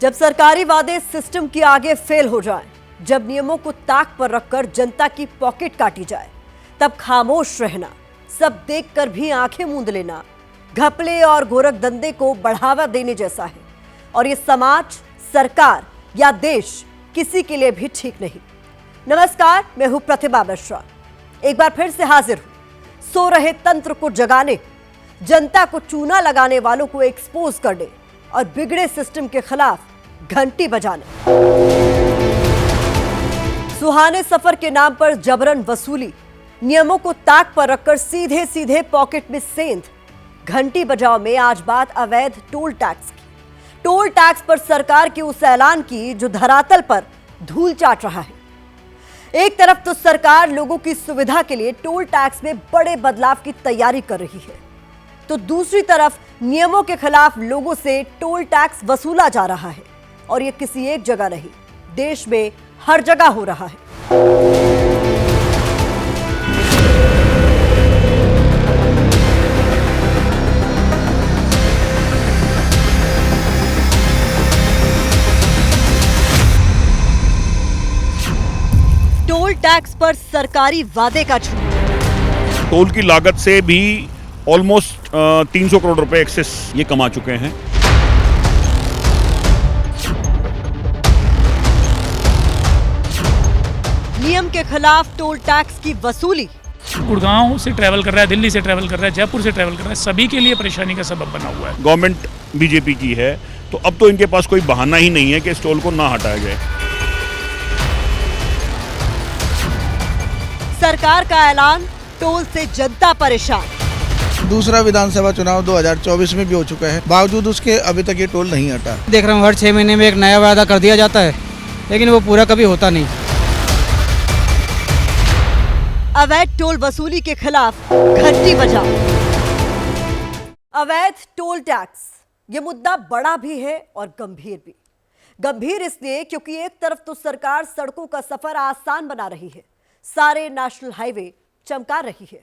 जब सरकारी वादे सिस्टम के आगे फेल हो जाएं, जब नियमों को ताक पर रखकर जनता की पॉकेट काटी जाए, तब खामोश रहना, सब देखकर भी आंखें मूंद लेना, घपले और गोरख धंधे को बढ़ावा देने जैसा है। और ये समाज, सरकार या देश किसी के लिए भी ठीक नहीं। नमस्कार, मैं हूं प्रतिभा मिश्रा। एक बार फिर से हाजिर हूं सो रहे तंत्र को जगाने, जनता को चूना लगाने वालों को एक्सपोज करने और बिगड़े सिस्टम के खिलाफ घंटी बजाने। सुहाने सफर के नाम पर जबरन वसूली, नियमों को ताक पर रखकर सीधे सीधे पॉकेट में सेंध। घंटी बजाओ में आज बात अवैध टोल टैक्स की। टोल टैक्स पर सरकार के उस ऐलान की जो धरातल पर धूल चाट रहा है। एक तरफ तो सरकार लोगों की सुविधा के लिए टोल टैक्स में बड़े बदलाव की तैयारी कर रही है, तो दूसरी तरफ नियमों के खिलाफ लोगों से टोल टैक्स वसूला जा रहा है। और यह किसी एक जगह नहीं, देश में हर जगह हो रहा है। टोल टैक्स पर सरकारी वादे का झूठ। टोल की लागत से भी ऑलमोस्ट 300 करोड़ रुपए एक्सेस ये कमा चुके हैं। नियम के खिलाफ टोल टैक्स की वसूली। गुड़गांव से ट्रैवल कर रहा है, दिल्ली से ट्रैवल कर रहा है, जयपुर से ट्रैवल कर रहा है, सभी के लिए परेशानी का सबब बना हुआ है। गवर्नमेंट बीजेपी की है, तो अब तो इनके पास कोई बहाना ही नहीं है कि इस टोल को ना हटाया जाए। सरकार का ऐलान, टोल से जनता परेशान। दूसरा विधानसभा चुनाव 2024 में भी हो चुका है, बावजूद उसके अभी तक ये टोल नहीं हटा। देख रहा हूँ हर 6 महीने में एक नया वादा कर दिया जाता है, लेकिन वो पूरा कभी होता नहीं। अवैध टोल वसूली के खिलाफ घंटी बजाओ। अवैध टोल टैक्स, ये मुद्दा बड़ा भी है और गंभीर भी। गंभीर इसलिए क्योंकि एक तरफ तो सरकार सड़कों का सफर आसान बना रही है, सारे नेशनल हाईवे चमका रही है,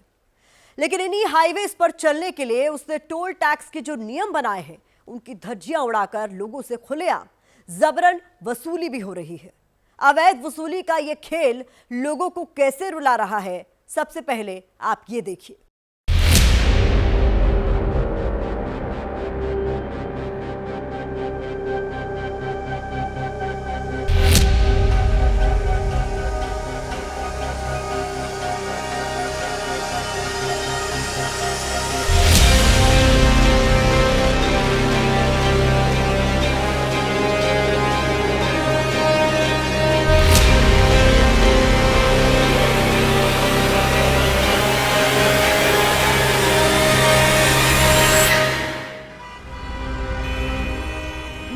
लेकिन इन्हीं हाईवेज पर चलने के लिए उसने टोल टैक्स के जो नियम बनाए हैं, उनकी धज्जियां उड़ाकर लोगों से खुलेआम जबरन वसूली भी हो रही है। अवैध वसूली का यह खेल लोगों को कैसे रुला रहा है, सबसे पहले आप ये देखिए।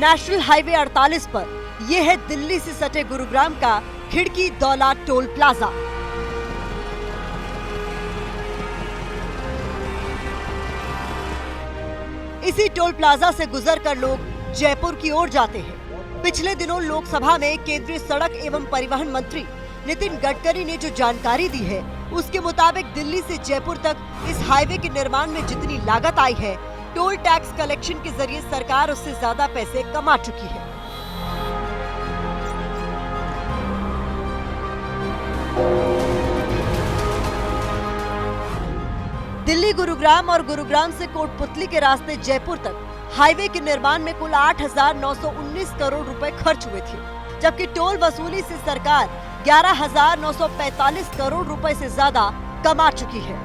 नेशनल हाईवे 48 पर यह है दिल्ली से सटे गुरुग्राम का खिड़की दौला टोल प्लाजा। इसी टोल प्लाजा से गुजरकर लोग जयपुर की ओर जाते हैं। पिछले दिनों लोकसभा में केंद्रीय सड़क एवं परिवहन मंत्री नितिन गडकरी ने जो जानकारी दी है, उसके मुताबिक दिल्ली से जयपुर तक इस हाईवे के निर्माण में जितनी लागत आई है, टोल टैक्स कलेक्शन के जरिए सरकार उससे ज्यादा पैसे कमा चुकी है। दिल्ली गुरुग्राम और गुरुग्राम से कोटपुतली के रास्ते जयपुर तक हाईवे के निर्माण में कुल 8,919 करोड़ रुपए खर्च हुए थे, जबकि टोल वसूली से सरकार 11,945 करोड़ रुपए से ज्यादा कमा चुकी है।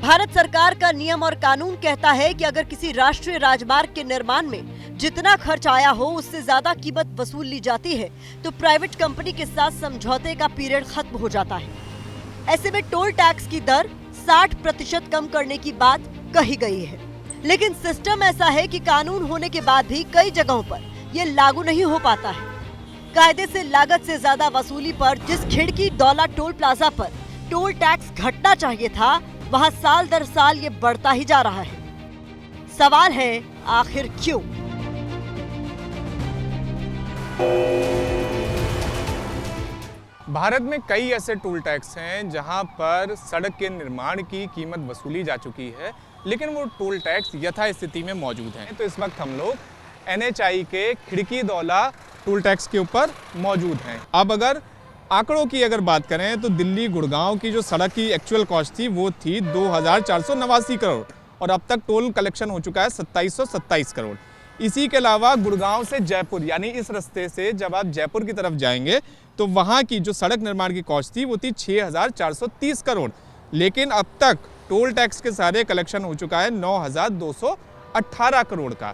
भारत सरकार का नियम और कानून कहता है कि अगर किसी राष्ट्रीय राजमार्ग के निर्माण में जितना खर्च आया हो उससे ज्यादा कीमत वसूल ली जाती है, तो प्राइवेट कंपनी के साथ समझौते का पीरियड खत्म हो जाता है। ऐसे में टोल टैक्स की दर 60% कम करने की बात कही गई है, लेकिन सिस्टम ऐसा है कि कानून होने के बाद भी कई जगहों पर यह लागू नहीं हो पाता है। कायदे से लागत से ज्यादा वसूली पर जिस खिड़की दौला टोल प्लाजा पर टोल टैक्स घटना चाहिए था, वहां साल दर साल ये बढ़ता ही जा रहा है। सवाल है, आखिर क्यों? भारत में कई ऐसे टोल टैक्स हैं जहां पर सड़क के निर्माण की कीमत वसूली जा चुकी है, लेकिन वो टोल टैक्स यथास्थिति में मौजूद हैं। तो इस वक्त हम लोग NHAI के खिड़की-दौला टोल टैक्स के ऊपर मौजूद हैं। अब अगर आंकड़ों की बात करें तो दिल्ली गुड़गांव की जो सड़क की एक्चुअल कॉस्ट थी वो थी 2489 करोड़ और अब तक टोल कलेक्शन हो चुका है 2727 करोड़। इसी के अलावा गुड़गांव से जयपुर यानी इस रास्ते से जब आप जयपुर की तरफ जाएंगे तो वहाँ की जो सड़क निर्माण की कॉस्ट थी वो थी 6430 करोड़, लेकिन अब तक टोल टैक्स के सारे कलेक्शन हो चुका है 9218 करोड़ का।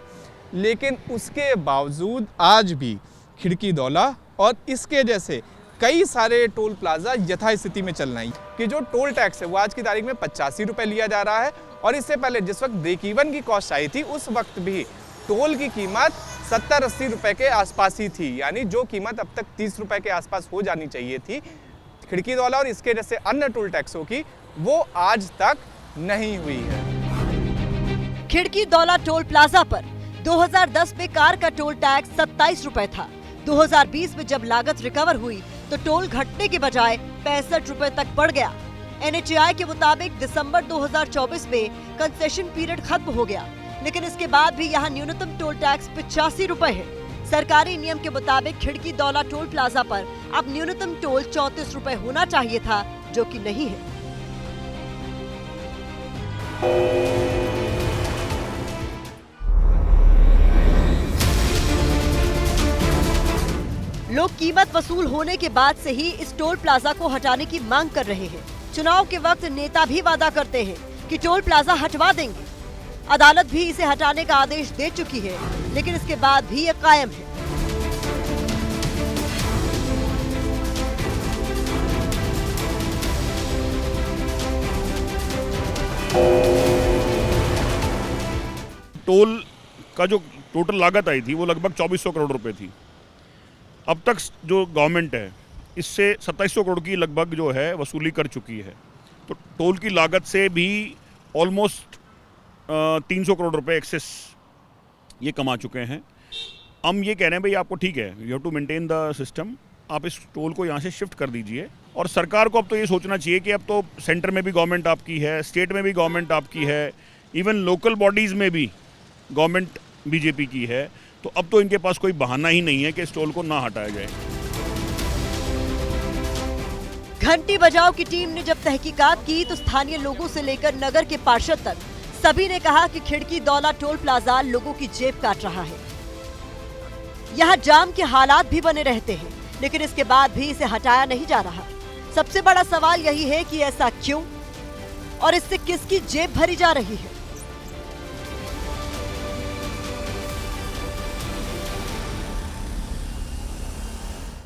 लेकिन उसके बावजूद आज भी खिड़की-दौला और इसके जैसे कई सारे टोल प्लाजा यथास्थिति में चल रहे हैं कि जो टोल टैक्स है वो आज की तारीख में 85 रुपये लिया जा रहा है और इससे पहले जिस वक्त ब्रेक इवन की कॉस्ट आई थी उस वक्त भी टोल की कीमत 70-80 रुपये के आसपास ही थी, यानी जो कीमत अब तक 30 रुपये के आसपास हो जानी चाहिए थी खिड़की-दौला और इसके जैसे अन्य टोल टैक्सों की, वो आज तक नहीं हुई है। खिड़की-दौला टोल प्लाजा पर 2010 में कार का टोल टैक्स 27 रुपए था। 2020 में जब लागत रिकवर हुई तो टोल घटने के बजाय 65 रुपए तक बढ़ गया। NHAI के मुताबिक दिसंबर 2024 में कंसेशन पीरियड खत्म हो गया, लेकिन इसके बाद भी यहाँ न्यूनतम टोल टैक्स 85 रुपए है। सरकारी नियम के मुताबिक खिड़की-दौला टोल प्लाजा पर अब न्यूनतम टोल 34 रुपए होना चाहिए था, जो कि नहीं है। लोग कीमत वसूल होने के बाद से ही इस टोल प्लाजा को हटाने की मांग कर रहे हैं। चुनाव के वक्त नेता भी वादा करते हैं कि टोल प्लाजा हटवा देंगे। अदालत भी इसे हटाने का आदेश दे चुकी है, लेकिन इसके बाद भी ये कायम है। टोल का जो टोटल लागत आई थी वो लगभग 2400 करोड़ रुपए थी। अब तक जो गवर्नमेंट है इससे 2700 करोड़ की लगभग जो है वसूली कर चुकी है, तो टोल की लागत से भी ऑलमोस्ट 300 करोड़ रुपए एक्सेस ये कमा चुके हैं। हम ये कह रहे हैं भाई आपको ठीक है, you have to maintain the system, आप इस टोल को यहाँ से शिफ्ट कर दीजिए। और सरकार को अब तो ये सोचना चाहिए कि अब तो सेंटर में भी गवर्नमेंट आपकी है, स्टेट में भी गवर्नमेंट आपकी है, इवन लोकल बॉडीज़ में भी गवर्नमेंट बीजेपी की है, तो अब तो इनके पास कोई बहाना ही नहीं है कि इस टोल को ना हटाया जाए। घंटी बजाओ की टीम ने जब तहकीकात की तो स्थानीय लोगों से लेकर नगर के पार्षद तक सभी ने कहा कि खिड़की-दौला टोल प्लाजा लोगों की जेब काट रहा है। यहाँ जाम के हालात भी बने रहते हैं, लेकिन इसके बाद भी इसे हटाया नहीं जा रहा। सबसे बड़ा सवाल यही है कि ऐसा क्यों और इससे किसकी जेब भरी जा रही है।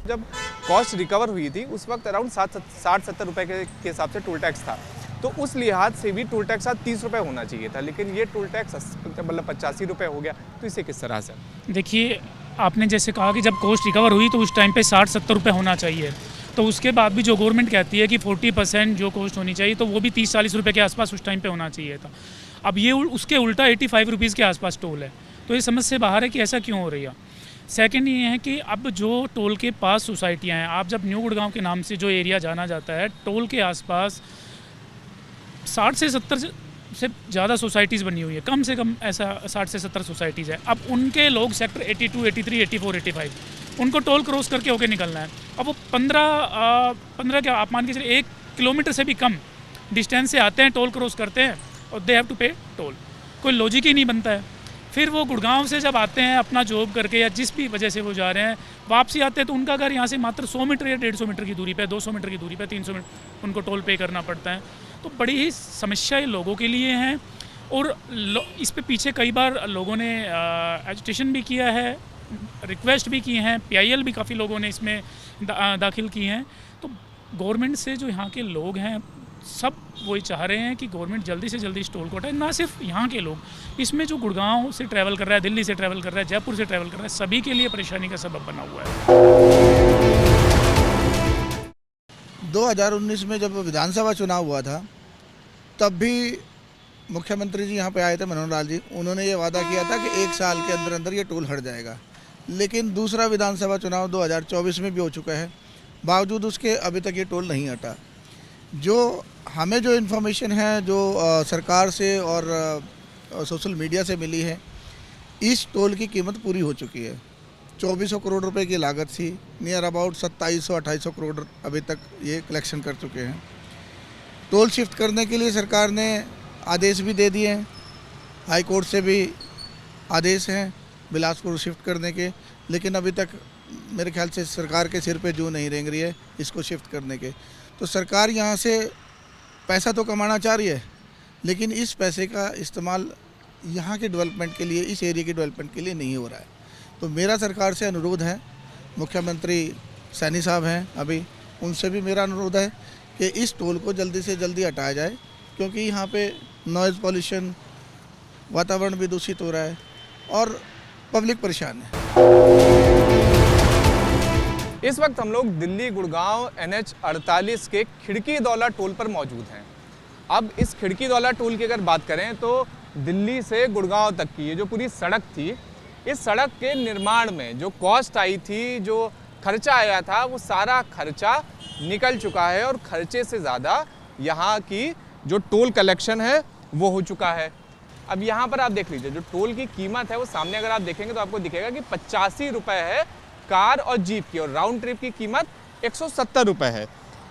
जब कॉस्ट रिकवर हुई थी उस वक्त अराउंड 60-70 रुपए के हिसाब से टोल टैक्स था, तो उस लिहाज से भी टोल टैक्स 30 रुपए होना चाहिए था, लेकिन ये टोल टैक्स मतलब 85 रुपए हो गया। तो इसे किस तरह से? देखिए, आपने जैसे कहा कि जब कॉस्ट रिकवर हुई तो उस टाइम पे 60-70 रुपये होना चाहिए, तो उसके बाद भी जो गवर्नमेंट कहती है कि 40% जो कॉस्ट होनी चाहिए तो वो भी 30-40 रुपये के आसपास उस टाइम पे होना चाहिए था। अब ये उसके उल्टा 85 रुपीज़ के आसपास टोल है, तो ये समझ से बाहर है कि ऐसा क्यों हो रही है। सेकंड ये है कि अब जो टोल के पास सोसाइटियाँ हैं, आप जब न्यू गुड़गांव के नाम से जो एरिया जाना जाता है, टोल के आसपास 60 से 70 से ज़्यादा सोसाइटीज़ बनी हुई है, कम से कम ऐसा 60 से 70 सोसाइटीज़ है। अब उनके लोग सेक्टर 82, 83, 84, 85 उनको टोल क्रॉस करके होके निकलना है। अब वो 15 क्या आप मान के चलिए 1 किलोमीटर से भी कम डिस्टेंस से आते हैं, टोल क्रॉस करते हैं और दे हैव टू पे टोल। कोई लॉजिक ही नहीं बनता है। फिर वो गुड़गांव से जब आते हैं अपना जॉब करके या जिस भी वजह से वो जा रहे हैं, वापसी आते हैं तो उनका घर यहाँ से मात्र 100 मीटर या 150 मीटर की दूरी पे, 200 मीटर की दूरी पे, 300 मीटर उनको टोल पे करना पड़ता है। तो बड़ी ही समस्या ये लोगों के लिए हैं और इस पे पीछे कई बार लोगों ने एजुटेशन भी किया है, रिक्वेस्ट भी की हैं, PIL भी काफ़ी लोगों ने इसमें दाखिल की हैं। तो गवर्नमेंट से जो यहाँ के लोग हैं सब वही चाह रहे हैं कि गवर्नमेंट जल्दी से जल्दी इस टोल को हटाए। ना सिर्फ यहाँ के लोग, इसमें जो गुड़गांव से ट्रैवल कर रहा है, दिल्ली से ट्रैवल कर रहा है, जयपुर से ट्रैवल कर रहा है, सभी के लिए परेशानी का सबब बना हुआ है। 2019 में जब विधानसभा चुनाव हुआ था तब भी मुख्यमंत्री जी यहाँ पे आए थे, मनोहर लाल जी, उन्होंने ये वादा किया था कि 1 साल के अंदर ये टोल हट जाएगा। लेकिन दूसरा विधानसभा चुनाव 2024 में भी हो चुका है। बावजूद उसके अभी तक ये टोल नहीं हटा। जो हमें जो इन्फॉर्मेशन है जो सरकार से और सोशल मीडिया से मिली है, इस टोल की कीमत पूरी हो चुकी है। 2400 करोड़ रुपए की लागत थी, नियर अबाउट 2700-2800 करोड़ अभी तक ये कलेक्शन कर चुके हैं। टोल शिफ्ट करने के लिए सरकार ने आदेश भी दे दिए हैं, हाई कोर्ट से भी आदेश हैं बिलासपुर शिफ्ट करने के, लेकिन अभी तक मेरे ख्याल से सरकार के सिर पे जू नहीं रेंग रही है इसको शिफ्ट करने के। तो सरकार यहाँ से पैसा तो कमाना चाह रही है, लेकिन इस पैसे का इस्तेमाल यहाँ के डेवलपमेंट के लिए, इस एरिया के डेवलपमेंट के लिए नहीं हो रहा है। तो मेरा सरकार से अनुरोध है, मुख्यमंत्री सैनी साहब हैं अभी, उनसे भी मेरा अनुरोध है कि इस टोल को जल्दी से जल्दी हटाया जाए, क्योंकि यहाँ पे नॉइज़ पॉल्यूशन, वातावरण भी दूषित हो रहा है और पब्लिक परेशान है। इस वक्त हम लोग दिल्ली गुड़गांव NH 48 के खिड़की दौला टोल पर मौजूद हैं। अब इस खिड़की दौला टोल की अगर बात करें तो दिल्ली से गुड़गांव तक की ये जो पूरी सड़क थी, इस सड़क के निर्माण में जो कॉस्ट आई थी, जो खर्चा आया था, वो सारा खर्चा निकल चुका है और खर्चे से ज़्यादा यहाँ की जो टोल कलेक्शन है वो हो चुका है। अब यहाँ पर आप देख लीजिए, जो टोल की कीमत है वो सामने अगर आप देखेंगे तो आपको दिखेगा कि 85 रुपये है कार और जीप की, और राउंड ट्रिप की कीमत 170 रुपये है।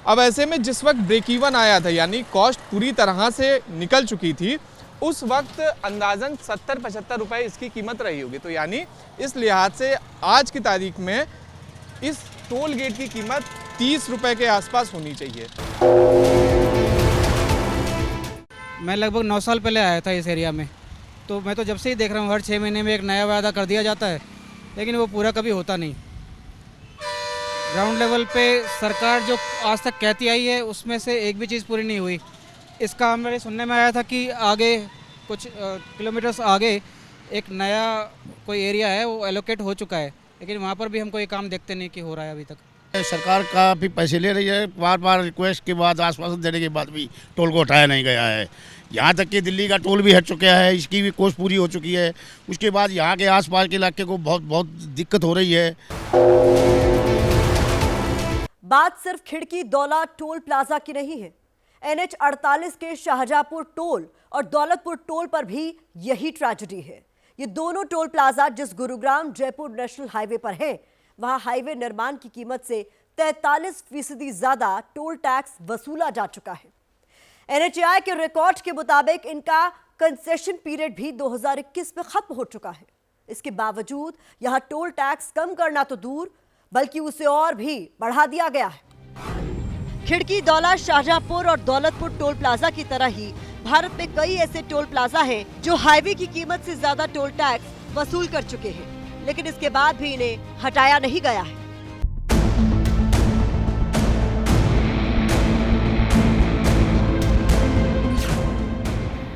अब ऐसे में जिस वक्त ब्रेक इवन आया था, यानी कॉस्ट पूरी तरह से निकल चुकी थी, उस वक्त अंदाजन 70-75 रुपये इसकी कीमत रही होगी। तो यानी इस लिहाज से आज की तारीख में इस टोल गेट की कीमत 30 रुपये के आसपास होनी चाहिए। मैं लगभग 9 साल पहले आया था इस एरिया में, तो मैं तो जब से ही देख रहा हूँ हर 6 महीने में एक नया वादा कर दिया जाता है, लेकिन वो पूरा कभी होता नहीं। ग्राउंड लेवल पे सरकार जो आज तक कहती आई है उसमें से एक भी चीज़ पूरी नहीं हुई। इसका हमारे सुनने में आया था कि आगे कुछ किलोमीटर्स आगे एक नया कोई एरिया है वो एलोकेट हो चुका है, लेकिन वहाँ पर भी हमको ये काम देखते नहीं कि हो रहा है अभी तक। सरकार काफ़ी पैसे ले रही है, बार बार रिक्वेस्ट के बाद, आश्वासन देने के बाद भी टोल को उठाया नहीं गया है। यहाँ तक कि दिल्ली का टोल भी हट चुका है, इसकी भी कोस्ट पूरी हो चुकी है। उसके बाद यहाँ के आसपास के इलाके को बहुत दिक्कत हो रही है। बात सिर्फ खिड़की दौला टोल प्लाजा की नहीं है। NH 48 के शाहजहांपुर टोल और दौलतपुर टोल पर भी यही ट्रेजेडी है। ये दोनों टोल प्लाजा जिस गुरुग्राम जयपुर नेशनल हाईवे पर हैं, वहां हाईवे निर्माण की कीमत से 43% ज्यादा टोल टैक्स वसूला जा चुका है। NHAI के रिकॉर्ड के मुताबिक इनका कंसेशन पीरियड भी 2021 में खत्म हो चुका है। इसके बावजूद यहां टोल टैक्स कम करना तो दूर, बल्कि उसे और भी बढ़ा दिया गया है। खिड़की दौला, शाहजहांपुर और दौलतपुर टोल प्लाजा की तरह ही भारत में कई ऐसे टोल प्लाजा हैं जो हाईवे की कीमत से ज्यादा टोल टैक्स वसूल कर चुके हैं, लेकिन इसके बाद भी इन्हें हटाया नहीं गया है।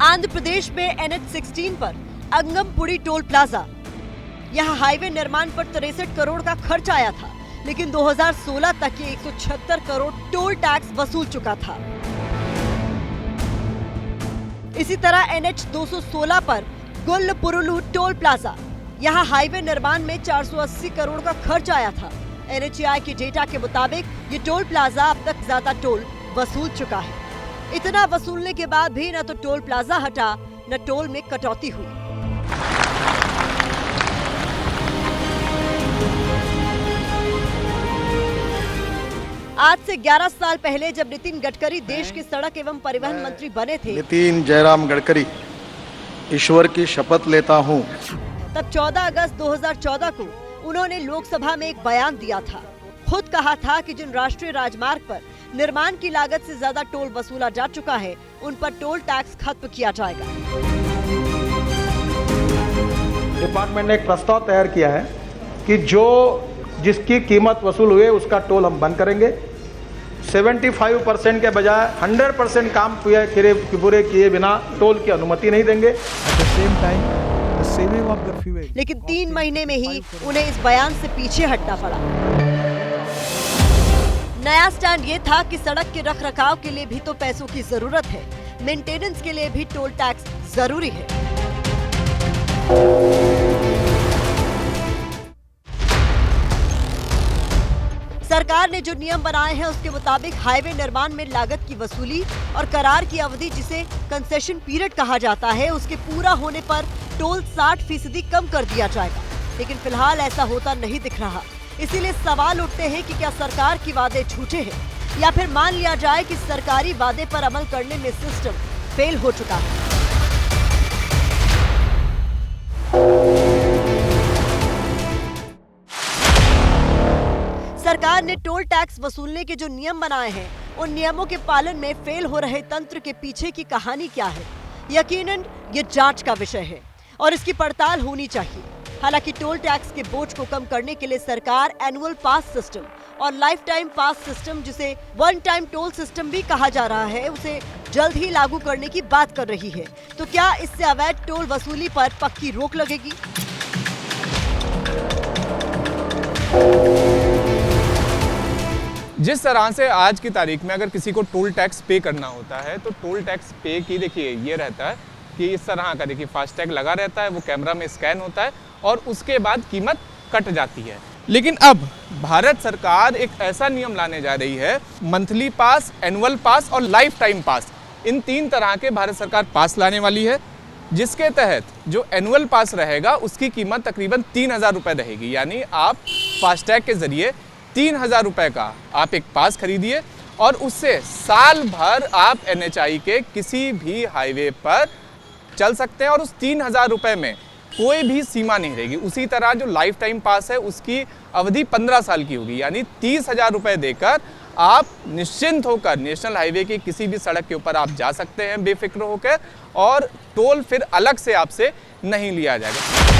आंध्र प्रदेश में NH 16 पर अंगमपुड़ी टोल प्लाजा, यहाँ हाईवे निर्माण पर 63 करोड़ का खर्च आया था, लेकिन 2016 तक ये 176 करोड़ टोल टैक्स वसूल चुका था। इसी तरह NH 216 पर गुल्लपुरुलू टोल प्लाजा, यहाँ हाईवे निर्माण में 480 करोड़ का खर्च आया था। NHAI के डेटा के मुताबिक ये टोल प्लाजा अब तक ज्यादा टोल वसूल चुका है। इतना वसूलने के बाद भी न तो टोल प्लाजा हटा, न टोल में कटौती हुई। आज से 11 साल पहले जब नितिन गडकरी देश के सड़क एवं परिवहन मंत्री बने थे, नितिन जयराम गडकरी ईश्वर की शपथ लेता हूं, तब 14 अगस्त 2014 को उन्होंने लोकसभा में एक बयान दिया था। खुद कहा था कि जिन राष्ट्रीय राजमार्ग पर निर्माण की लागत से ज्यादा टोल वसूला जा चुका है, उन पर टोल टैक्स खत्म किया जाएगा। डिपार्टमेंट ने एक प्रस्ताव तैयार किया है कि जिसकी कीमत वसूल हुई उसका टोल हम बंद करेंगे। 75% के बजाय 100% काम पूरे किए बिना टोल की अनुमति नहीं देंगे। लेकिन 3 महीने में ही उन्हें इस बयान से पीछे हटना पड़ा। नया स्टैंड ये था कि सड़क के रखरखाव के लिए भी तो पैसों की जरूरत है, मेंटेनेंस के लिए भी टोल टैक्स जरूरी है। सरकार ने जो नियम बनाए हैं उसके मुताबिक हाईवे निर्माण में लागत की वसूली और करार की अवधि, जिसे कंसेशन पीरियड कहा जाता है, उसके पूरा होने पर टोल 60% कम कर दिया जाएगा। लेकिन फिलहाल ऐसा होता नहीं दिख रहा। इसीलिए सवाल उठते हैं कि क्या सरकार के वादे झूठे हैं या फिर मान लिया जाए कि सरकारी वादे पर अमल करने में सिस्टम फेल हो चुका है। सरकार ने टोल टैक्स वसूलने के जो नियम बनाए हैं, उन नियमों के पालन में फेल हो रहे तंत्र के पीछे की कहानी क्या है? यकीनन ये जांच का विषय है और इसकी पड़ताल होनी चाहिए। हालांकि टोल टैक्स के बोझ को कम करने के लिए सरकार एनुअल पास सिस्टम और लाइफ टाइम पास सिस्टम, जिसे वन टाइम टोल सिस्टम भी कहा जा रहा है, उसे जल्द ही लागू करने की बात कर रही है। तो क्या इससे अवैध टोल वसूली पर पक्की रोक लगेगी? जिस तरह से आज की तारीख में अगर किसी को टोल टैक्स पे करना होता है तो टोल टैक्स पे की देखिए ये रहता है कि इस तरह का देखिए फास्टैग लगा रहता है, वो कैमरा में स्कैन होता है और उसके बाद कीमत कट जाती है। लेकिन अब भारत सरकार एक ऐसा नियम लाने जा रही है, मंथली पास, एनुअल पास और लाइफ टाइम पास, इन 3 तरह के भारत सरकार पास लाने वाली है, जिसके तहत जो एनुअल पास रहेगा उसकी कीमत तकरीबन 3000 रुपये रहेगी। यानी आप फास्टैग के जरिए 3000 रुपये का आप एक पास खरीदिए और उससे साल भर आप NHI के किसी भी हाईवे पर चल सकते हैं और उस 3000 रुपये में कोई भी सीमा नहीं रहेगी। उसी तरह जो लाइफ टाइम पास है उसकी अवधि 15 साल की होगी, यानी 30,000 रुपये देकर आप निश्चिंत होकर नेशनल हाईवे की किसी भी सड़क के ऊपर आप जा सकते हैं बेफिक्र होकर, और टोल फिर अलग से आपसे नहीं लिया जाएगा।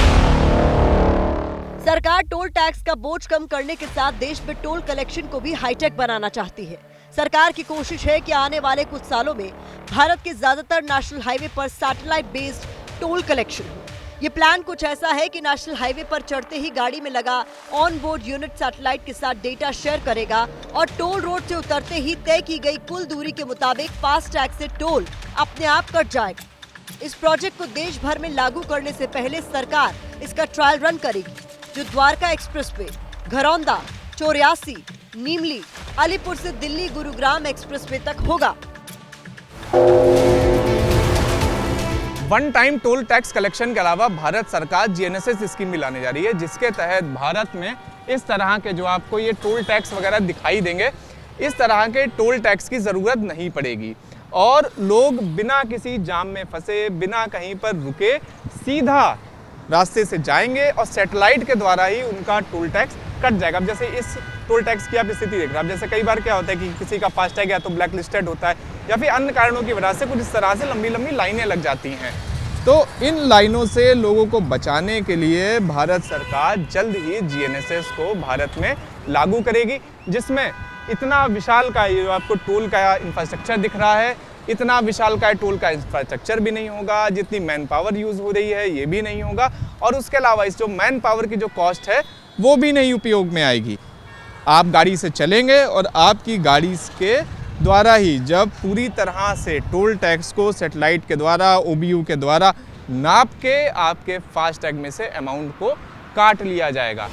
सरकार टोल टैक्स का बोझ कम करने के साथ देश में टोल कलेक्शन को भी हाईटेक बनाना चाहती है। सरकार की कोशिश है कि आने वाले कुछ सालों में भारत के ज्यादातर नेशनल हाईवे पर सैटेलाइट बेस्ड टोल कलेक्शन हो। ये प्लान कुछ ऐसा है कि नेशनल हाईवे पर चढ़ते ही गाड़ी में लगा ऑन बोर्ड यूनिट सैटेलाइट के साथ डेटा शेयर करेगा और टोल रोड से उतरते ही तय की गई कुल दूरी के मुताबिक फास्टैग से टोल अपने आप कट जाएगा। इस प्रोजेक्ट को देश भर में लागू करने से पहले सरकार इसका ट्रायल रन करेगी, जो द्वारका एक्सप्रेसवे, घरौंदा, चौरासी, नीमली, अलीपुर से दिल्ली गुरुग्राम एक्सप्रेसवे तक होगा। One time toll tax collection के अलावा भारत सरकार GNSS स्कीम भी लाने जा रही है, जिसके तहत भारत में इस तरह के जो आपको ये टोल टैक्स वगैरह दिखाई देंगे, इस तरह के टोल टैक्स की ज़रूरत नहीं पड़ेगी और लोग बिना किसी जाम में फंसे, बिना कहीं पर रुके सीधा रास्ते से जाएंगे और सैटेलाइट के द्वारा ही उनका टोल टैक्स कट जाएगा। अब जैसे इस टोल टैक्स की आप स्थिति देख रहे हैं, अब जैसे कई बार क्या होता है कि किसी का फास्टैग या तो ब्लैक लिस्टेड होता है या फिर अन्य कारणों की वजह से कुछ इस तरह से लंबी लंबी लाइनें लग जाती हैं। तो इन लाइनों से लोगों को बचाने के लिए भारत सरकार जल्द ही GNSS को भारत में लागू करेगी, जिसमें इतना विशाल का ये आपको टोल का इंफ्रास्ट्रक्चर दिख रहा है, इतना विशाल का टोल का इंफ्रास्ट्रक्चर भी नहीं होगा, जितनी मैन पावर यूज़ हो रही है ये भी नहीं होगा, और उसके अलावा इस जो मैन पावर की जो कॉस्ट है वो भी नहीं उपयोग में आएगी। आप गाड़ी से चलेंगे और आपकी गाड़ी के द्वारा ही जब पूरी तरह से टोल टैक्स को सैटेलाइट के द्वारा, OBU के द्वारा नाप के आपके फास्टैग में से अमाउंट को काट लिया जाएगा।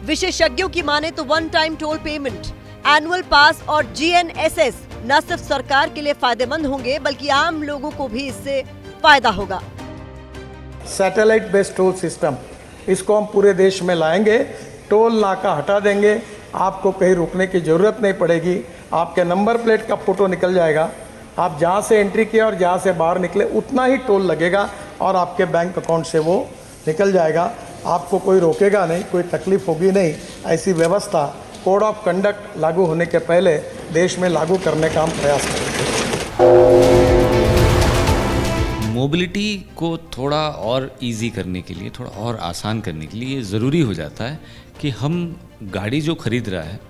विशेषज्ञों की माने तो one time toll payment, annual pass और GNSS न सिर्फ सरकार के लिए फायदेमंद होंगे बल्कि आम लोगों को भी इससे फायदा होगा। सैटेलाइट बेस्ड टोल सिस्टम, इसको हम पूरे देश में लाएंगे। टोल नाका हटा देंगे, आपको कहीं रुकने की ज़रूरत नहीं पड़ेगी, आपके नंबर प्लेट का फोटो निकल जाएगा, आप जहाँ से एंट्री किया और जहाँ से बाहर निकले उतना ही टोल लगेगा और आपके बैंक अकाउंट से वो निकल जाएगा। आपको कोई रोकेगा नहीं, कोई तकलीफ होगी नहीं। ऐसी व्यवस्था कोड ऑफ कंडक्ट लागू होने के पहले देश में लागू करने का हम प्रयास करेंगे। मोबिलिटी को थोड़ा और इजी करने के लिए, थोड़ा और आसान करने के लिए ये ज़रूरी हो जाता है कि हम गाड़ी जो ख़रीद रहा है,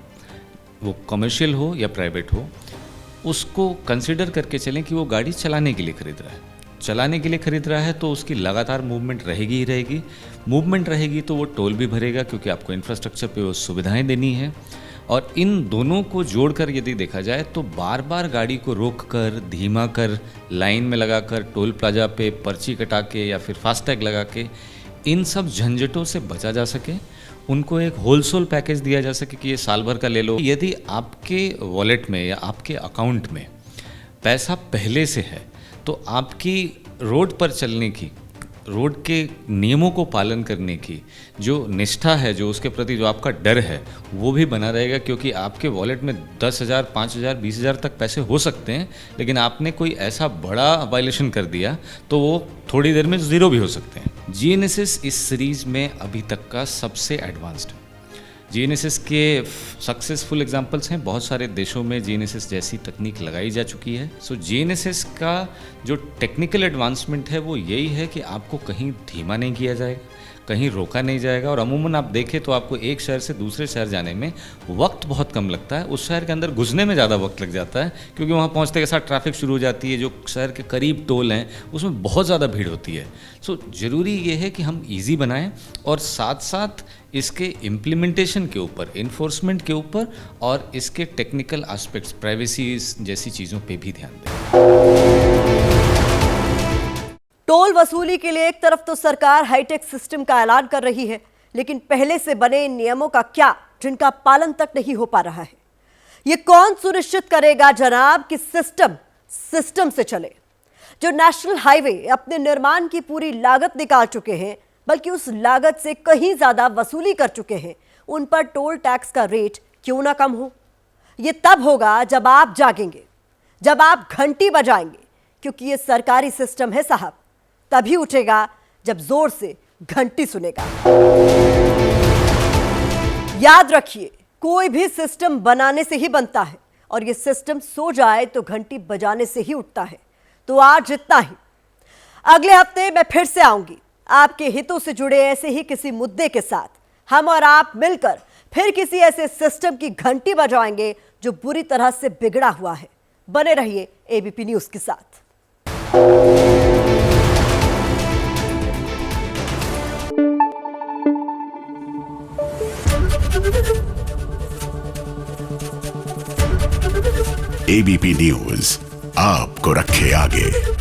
वो कमर्शियल हो या प्राइवेट हो, उसको कंसिडर करके चलें कि वो गाड़ी चलाने के लिए ख़रीद रहा है। चलाने के लिए ख़रीद रहा है तो उसकी लगातार मूवमेंट रहेगी ही रहेगी। मूवमेंट रहेगी तो वो टोल भी भरेगा, क्योंकि आपको इंफ्रास्ट्रक्चर पे वो सुविधाएं देनी है। और इन दोनों को जोड़कर यदि देखा जाए तो बार बार गाड़ी को रोक कर, धीमा कर, लाइन में लगा कर, टोल प्लाजा पे पर्ची कटा के या फिर फास्टैग लगा के इन सब झंझटों से बचा जा सके उनको एक होलसेल पैकेज दिया जा सके कि ये साल भर का ले लो। यदि आपके वॉलेट में या आपके अकाउंट में पैसा पहले से है तो आपकी रोड पर चलने की, रोड के नियमों को पालन करने की जो निष्ठा है, जो उसके प्रति जो आपका डर है, वो भी बना रहेगा, क्योंकि आपके वॉलेट में 10,000, 5,000, 20,000 तक पैसे हो सकते हैं, लेकिन आपने कोई ऐसा बड़ा वायलेशन कर दिया तो वो थोड़ी देर में ज़ीरो भी हो सकते हैं। GNSS इस सीरीज़ में अभी तक का सबसे एडवांस्ड है। GNSS के सक्सेसफुल एग्जांपल्स हैं, बहुत सारे देशों में GNSS जैसी तकनीक लगाई जा चुकी है। सो GNSS का जो टेक्निकल एडवांसमेंट है वो यही है कि आपको कहीं धीमा नहीं किया जाएगा, कहीं रोका नहीं जाएगा, और अमूमन आप देखें तो आपको एक शहर से दूसरे शहर जाने में वक्त बहुत कम लगता है, उस शहर के अंदर घुसने में ज़्यादा वक्त लग जाता है, क्योंकि वहाँ पहुँचते के साथ ट्रैफिक शुरू हो जाती है। जो शहर के करीब टोल हैं उसमें बहुत ज़्यादा भीड़ होती है। सो ज़रूरी ये है कि हम ईजी बनाएं और साथ साथ इसके इम्प्लीमेंटेशन के ऊपर, इन्फोर्समेंट के ऊपर और इसके टेक्निकल एस्पेक्ट्स, प्राइवेसी जैसी चीज़ों पे भी ध्यान दें। टोल वसूली के लिए एक तरफ तो सरकार हाईटेक सिस्टम का ऐलान कर रही है, लेकिन पहले से बने इन नियमों का क्या, जिनका पालन तक नहीं हो पा रहा है। ये कौन सुनिश्चित करेगा जनाब कि सिस्टम से चले? जो नेशनल हाईवे अपने निर्माण की पूरी लागत निकाल चुके हैं, बल्कि उस लागत से कहीं ज्यादा वसूली कर चुके हैं, उन पर टोल टैक्स का रेट क्यों ना कम हो? ये तब होगा जब आप जागेंगे, जब आप घंटी बजाएंगे, क्योंकि ये सरकारी सिस्टम है साहब। तभी उठेगा जब जोर से घंटी सुनेगा। याद रखिए, कोई भी सिस्टम बनाने से ही बनता है, और ये सिस्टम सो जाए तो घंटी बजाने से ही उठता है। तो आज इतना ही। अगले हफ्ते मैं फिर से आऊंगी आपके हितों से जुड़े ऐसे ही किसी मुद्दे के साथ। हम और आप मिलकर फिर किसी ऐसे सिस्टम की घंटी बजाएंगे जो बुरी तरह से बिगड़ा हुआ है। बने रहिए एबीपी न्यूज के साथ। एबीपी न्यूज आपको रखे आगे।